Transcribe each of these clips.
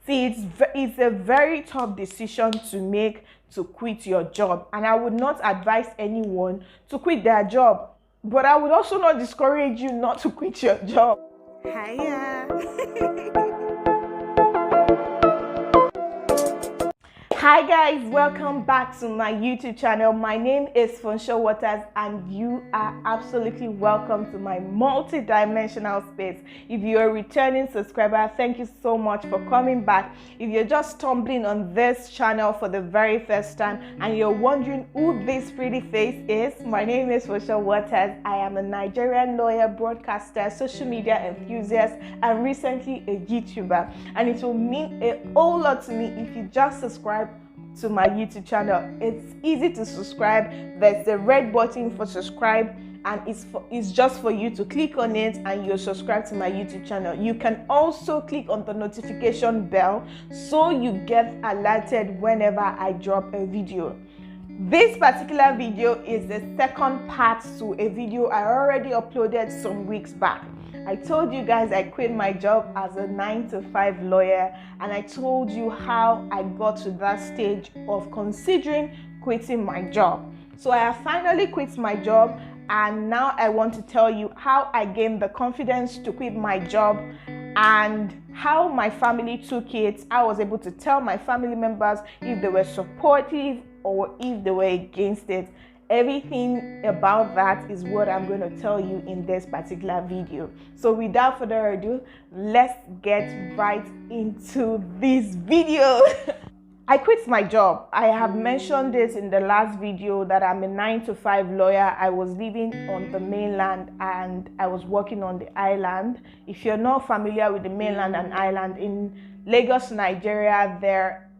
See, it's a very tough decision to make, to quit your job, and I would not advise anyone to quit their job, but I would also not discourage you not to quit your job. Hiya. Hi guys, welcome back to my YouTube channel. My name is Funsho Waters and you are absolutely welcome to my multi-dimensional space. If you're a returning subscriber, thank you so much for coming back. If you're just stumbling on this channel for the very first time and you're wondering who this pretty face is, my name is Funsho Waters. I am a Nigerian lawyer, broadcaster, social media enthusiast, and recently a YouTuber. And it will mean a whole lot to me if you just subscribe to my YouTube channel. It's easy to subscribe. There's a red button for subscribe, and it's just for you to click on it and you'll subscribe to my YouTube channel. You can also click on the notification bell so you get alerted whenever I drop a video. This particular video is the second part to a video I already uploaded some weeks back. I told you guys I quit my job as a 9-to-5 lawyer, and I told you how I got to that stage of considering quitting my job. So I have finally quit my job, and now I want to tell you how I gained the confidence to quit my job and how my family took it. I was able to tell my family members if they were supportive or if they were against it. Everything about that is what I'm going to tell you in this particular video. So without further ado, let's get right into this video. I quit my job. I have mentioned this in the last video that I'm a 9-to-5 lawyer. I was living on the mainland and I was working on the island. If you're not familiar with the mainland and island, in Lagos, Nigeria,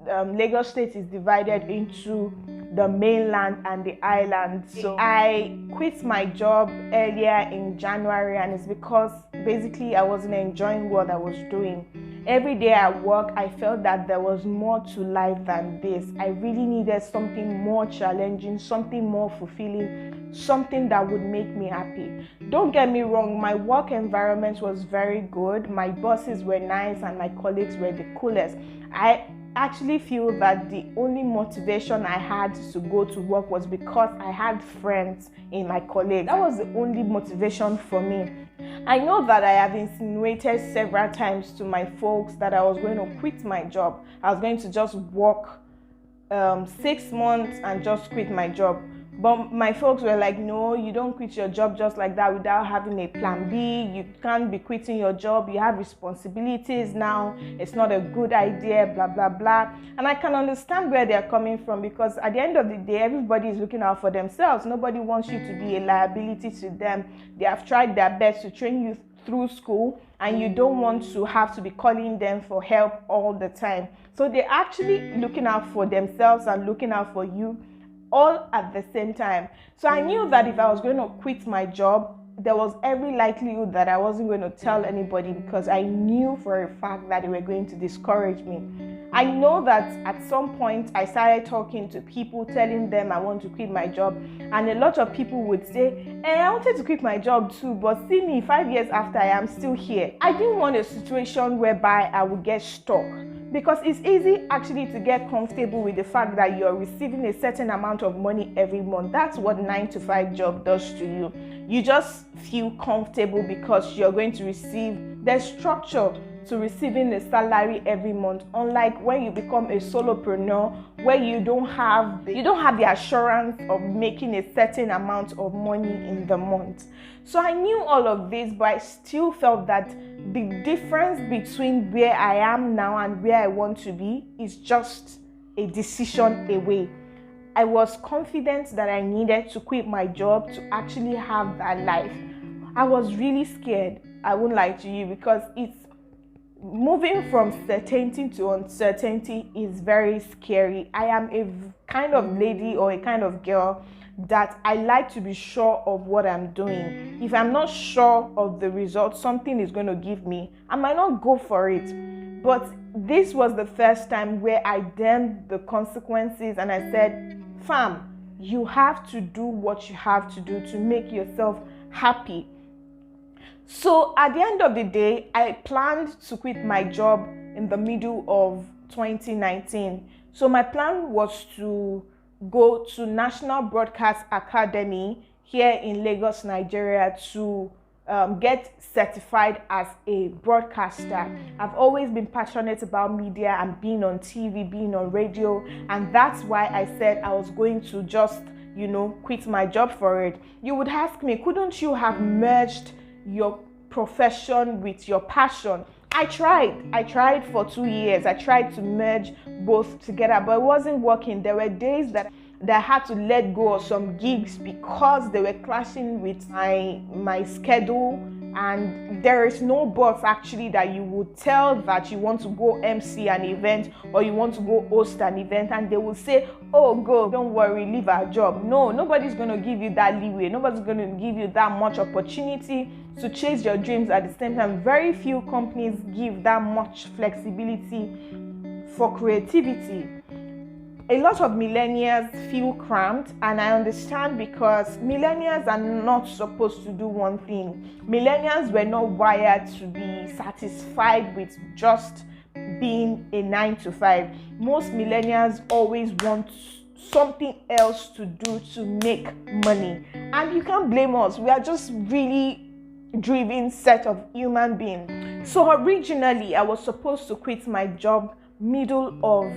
Lagos State is divided into the mainland and the island. So I quit my job earlier in January, and it's because basically I wasn't enjoying what I was doing. Every day at work, I felt that there was more to life than this. I really needed something more challenging, something more fulfilling, something that would make me happy. Don't get me wrong, my work environment was very good. My bosses were nice and my colleagues were the coolest. I actually feel that the only motivation I had to go to work was because I had friends in my colleagues. That was the only motivation for me. I know that I have insinuated several times to my folks that I was going to quit my job. I was going to just work 6 months and just quit my job. But my folks were like, no, you don't quit your job just like that without having a plan B. You can't be quitting your job. You have responsibilities now. It's not a good idea, blah, blah, blah. And I can understand where they're coming from, because at the end of the day, everybody is looking out for themselves. Nobody wants you to be a liability to them. They have tried their best to train you through school, and you don't want to have to be calling them for help all the time. So they're actually looking out for themselves and looking out for you all at the same time. So I knew that if I was going to quit my job, there was every likelihood that I wasn't going to tell anybody, because I knew for a fact that they were going to discourage me. I know that at some point I started talking to people, telling them I want to quit my job, and a lot of people would say, I wanted to quit my job too, but see me 5 years after, I am still here. I didn't want a situation whereby I would get stuck, because it's easy actually to get comfortable with the fact that you're receiving a certain amount of money every month. That's what 9-to-5 job does to you. You just feel comfortable because you're going to receive the structure to receiving a salary every month, unlike when you become a solopreneur, where you don't have the assurance of making a certain amount of money in the month. So I knew all of this, but I still felt that the difference between where I am now and where I want to be is just a decision away. I was confident that I needed to quit my job to actually have that life. I was really scared, I won't lie to you, because it's moving from certainty to uncertainty is very scary. I am a kind of lady or a kind of girl that I like to be sure of what I'm doing. If I'm not sure of the result something is going to give me, I might not go for it. But this was the first time where I damned the consequences and I said, fam, you have to do what you have to do to make yourself happy. So at the end of the day, I planned to quit my job in the middle of 2019. So my plan was to go to National Broadcast Academy here in Lagos, Nigeria, to get certified as a broadcaster. I've always been passionate about media and being on TV, being on radio, and that's why I said I was going to just, quit my job for it. You would ask me, couldn't you have merged your profession with your passion? I tried for 2 years. I tried to merge both together, but it wasn't working. There were days that I had to let go of some gigs because they were clashing with my schedule. And there is no boss actually that you would tell that you want to go MC an event or you want to go host an event and they will say, oh, go, don't worry, leave our job. No, nobody's going to give you that leeway. Nobody's going to give you that much opportunity to chase your dreams at the same time. Very few companies give that much flexibility for creativity. A lot of millennials feel cramped, and I understand, because millennials are not supposed to do one thing. Millennials were not wired to be satisfied with just being a 9 to 5. Most millennials always want something else to do to make money, and you can't blame us. We are just really driven set of human beings. So originally I was supposed to quit my job middle of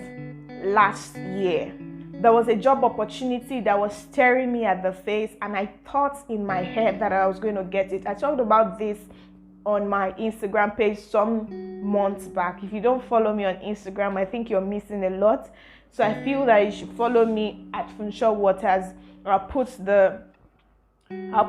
last year. There was a job opportunity that was staring me at the face, and I thought in my head that I was going to get it. I talked about this on my Instagram page some months back. If you don't follow me on Instagram, I think you're missing a lot. So I feel that you should follow me at Funshaw Waters. I'll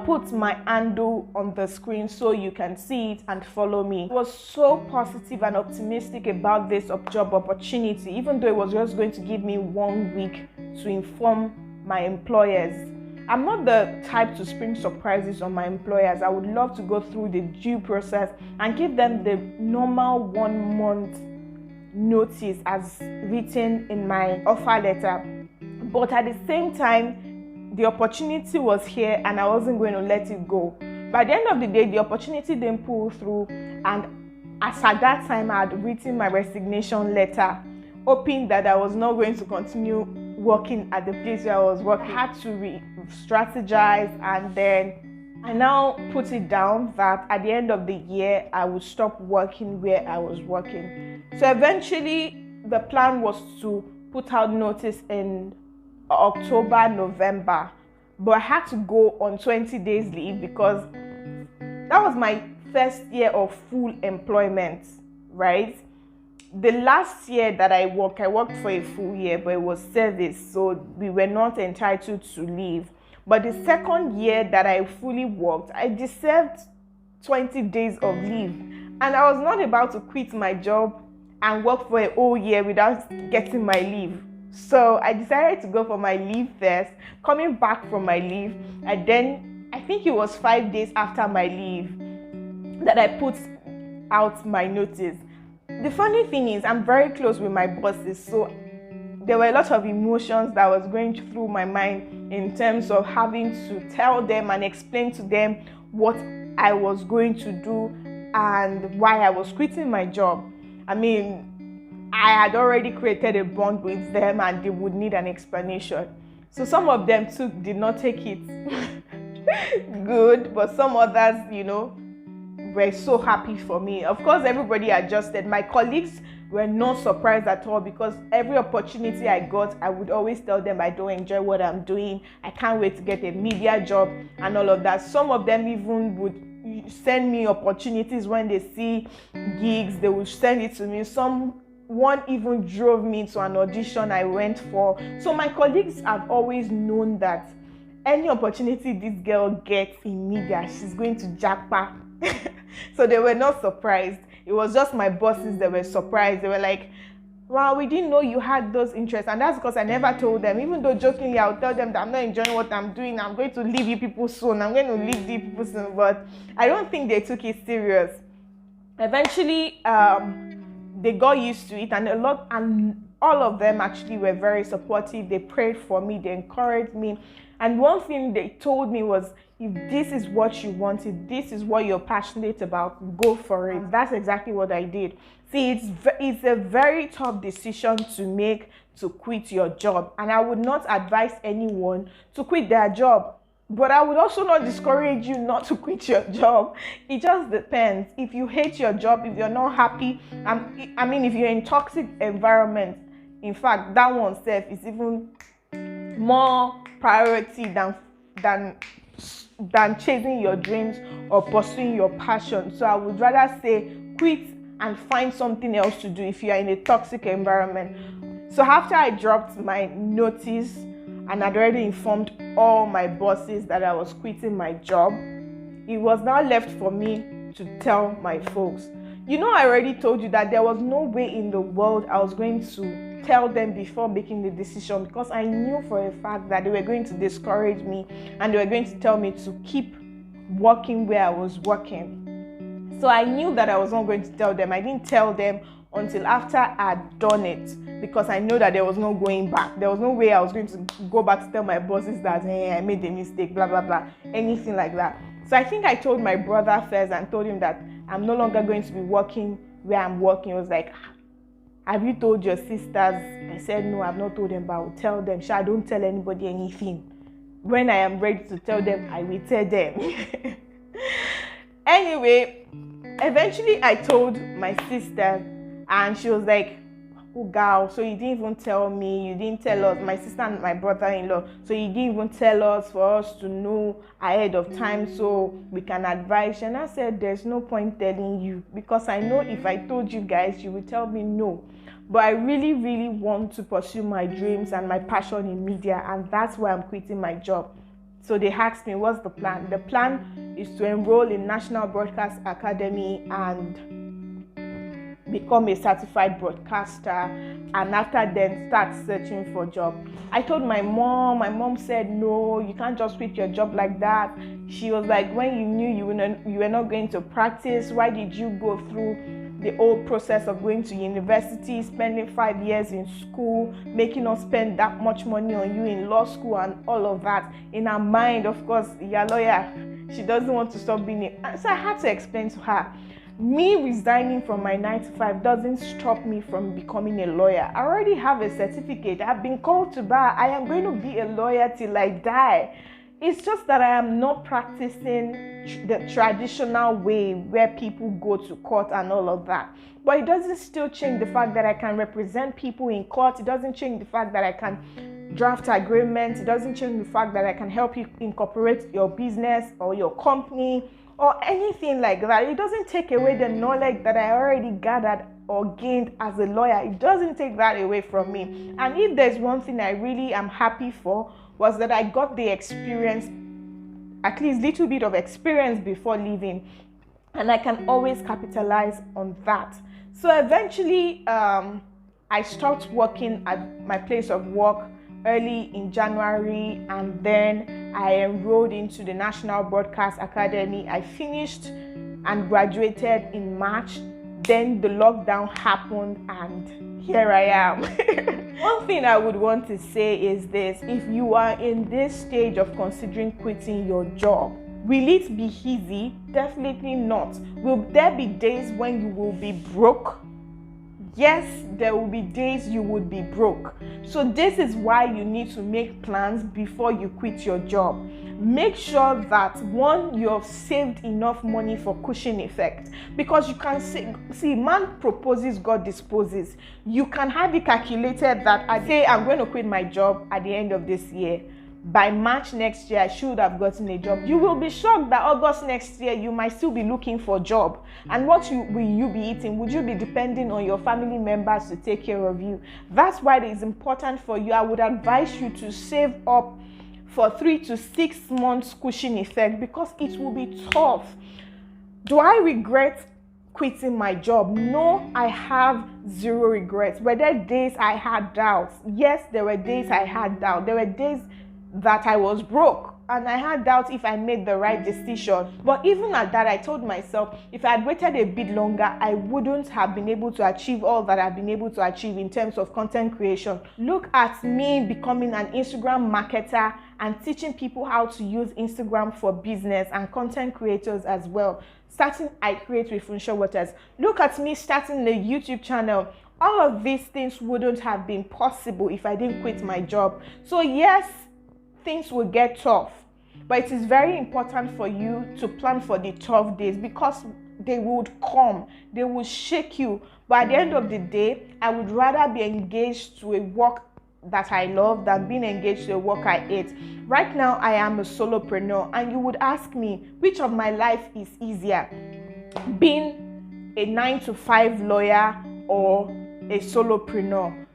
put my handle on the screen so you can see it and follow me. I was so positive and optimistic about this job opportunity, even though it was just going to give me 1 week to inform my employers. I'm not the type to spring surprises on my employers. I would love to go through the due process and give them the normal 1 month notice as written in my offer letter. But at the same time, the opportunity was here and I wasn't going to let it go. By the end of the day, the opportunity didn't pull through, and as at that time I had written my resignation letter, hoping that I was not going to continue working at the place where I was working. I had to re-strategize, and then I now put it down that at the end of the year I would stop working where I was working. So eventually the plan was to put out notice in October, November, but I had to go on 20 days leave because that was my first year of full employment, right? The last year that I worked for a full year, but it was service, so we were not entitled to leave. But the second year that I fully worked, I deserved 20 days of leave, and I was not about to quit my job and work for a whole year without getting my leave. So I decided to go for my leave first. Coming back from my leave, and then I think it was 5 days after my leave that I put out my notice. The funny thing is, I'm very close with my bosses, so there were a lot of emotions that was going through my mind in terms of having to tell them and explain to them what I was going to do and why I was quitting my job. I mean, I had already created a bond with them and they would need an explanation. So some of them too did not take it good, but some others, were so happy for me. Of course, everybody adjusted. My colleagues were not surprised at all, because every opportunity I got, I would always tell them I don't enjoy what I'm doing. I can't wait to get a media job and all of that. Some of them even would send me opportunities when they see gigs. They would send it to me. One even drove me to an audition I went for. So my colleagues have always known that any opportunity this girl gets in media, she's going to jackpot. So they were not surprised. It was just my bosses that were surprised. They were like, wow, we didn't know you had those interests. And that's because I never told them. Even though jokingly I'll tell them that I'm not enjoying what I'm doing, I'm going to leave you people soon, but I don't think they took it serious. Eventually, they got used to it, and all of them actually were very supportive. They prayed for me, they encouraged me, and one thing they told me was, if this is what you want, if this is what you're passionate about, go for it. That's exactly what I did. See, it's a very tough decision to make, to quit your job. And I would not advise anyone to quit their job. But I would also not discourage you not to quit your job. It just depends. If you hate your job, if you're not happy, if you're in toxic environment, in fact, that one self is even more priority than chasing your dreams or pursuing your passion. So I would rather say quit and find something else to do if you are in a toxic environment. So after I dropped my notice and I'd already informed all my bosses that I was quitting my job, it was now left for me to tell my folks. I already told you that there was no way in the world I was going to tell them before making the decision, because I knew for a fact that they were going to discourage me and they were going to tell me to keep working where I was working. So I knew that I was not going to tell them. I didn't tell them until after I'd done it, because I know that there was no going back. There was no way I was going to go back to tell my bosses that, hey, I made a mistake, blah, blah, blah, anything like that. So I think I told my brother first and told him that I'm no longer going to be working where I'm working. He was like, have you told your sisters? I said, no, I've not told them, but I will tell them. Sure, I don't tell anybody anything. When I am ready to tell them, I will tell them. Anyway, eventually I told my sister, and she was like, oh, girl, so you didn't even tell me, you didn't tell us, my sister and my brother-in-law, so you didn't even tell us for us to know ahead of time so we can advise you. And I said, there's no point telling you, because I know if I told you guys, you would tell me no. But I really, really want to pursue my dreams and my passion in media, and that's why I'm quitting my job. So they asked me, what's the plan? The plan is to enroll in National Broadcast Academy and become a certified broadcaster, and after then start searching for job. I told my mom said, no, you can't just quit your job like that. She was like, when you knew you were not going to practice, why did you go through the whole process of going to university, spending 5 years in school, making us spend that much money on you in law school and all of that? In her mind, of course, you're a lawyer, she doesn't want to stop being it. So I had to explain to her, me resigning from my 9-to-5 doesn't stop me from becoming a lawyer. I already have a certificate. I've been called to bar. I am going to be a lawyer till I die. It's just that I am not practicing the traditional way where people go to court and all of that. But it doesn't still change the fact that I can represent people in court. It doesn't change the fact that I can draft agreements. It doesn't change the fact that I can help you incorporate your business or your company or anything like that. It doesn't take away the knowledge that I already gathered or gained as a lawyer. It doesn't take that away from me. And if there's one thing I really am happy for, was that I got the experience, at least little bit of experience before leaving, and I can always capitalize on that. So eventually, I stopped working at my place of work early in January, and then I enrolled into the National Broadcast Academy. I finished and graduated in March. Then the lockdown happened, and here I am. One thing I would want to say is this: if you are in this stage of considering quitting your job, will it be easy? Definitely not. Will there be days when you will be broke? Yes, there will be days you would be broke. So this is why you need to make plans before you quit your job. Make sure that, one, you have saved enough money for cushion effect, because you can see man proposes, God disposes. You can have it calculated that I say I'm going to quit my job at the end of this year. By March next year, I should have gotten a job. You will be shocked that August next year, you might still be looking for a job. And what will you be eating? Would you be depending on your family members to take care of you? That's why it is important for you. I would advise you to save up for 3 to 6 months cushion effect, because it will be tough. Do I regret quitting my job? No, I have zero regrets. Were there days I had doubts? Yes, there were days I had doubt. There were days that I was broke. and I had doubt if I made the right decision. But even at that, I told myself if I had waited a bit longer, I wouldn't have been able to achieve all that I've been able to achieve in terms of content creation. Look at me becoming an Instagram marketer and teaching people how to use Instagram for business, and content creators as well. Starting I Create with Funsho Waters. Look at me starting the YouTube channel. All of these things wouldn't have been possible if I didn't quit my job. So yes, things will get tough, but it is very important for you to plan for the tough days, because they would come, they will shake you. But at the end of the day, I would rather be engaged to a work that I love than being engaged to a work I hate. Right now, I am a solopreneur, and you would ask me, which of my life is easier? Being a 9-to-5 lawyer or a solopreneur?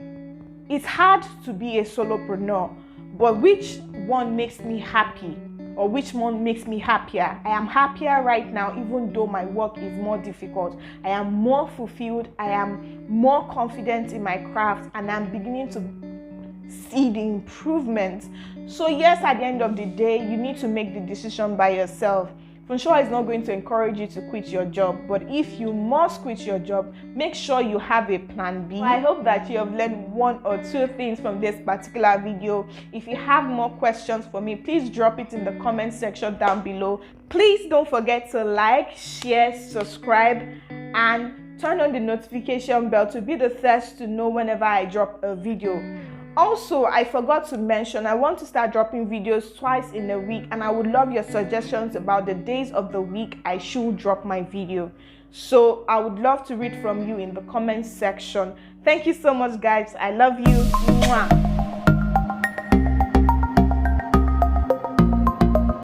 It's hard to be a solopreneur, but which one makes me happy, or which one makes me happier? I am happier right now, even though my work is more difficult. I am more fulfilled, I am more confident in my craft, and I'm beginning to see the improvements. So yes, at the end of the day, you need to make the decision by yourself. Funsho is not going to encourage you to quit your job, but if you must quit your job, make sure you have a plan B. I hope that you have learned 1 or 2 things from this particular video. If you have more questions for me, please drop it in the comment section down below. Please don't forget to like, share, subscribe, and turn on the notification bell to be the first to know whenever I drop a video. Also, I forgot to mention, I want to start dropping videos twice in a week, and I would love your suggestions about the days of the week I should drop my video. So I would love to read from you in the comment section. Thank you so much, guys. I love you. Mwah.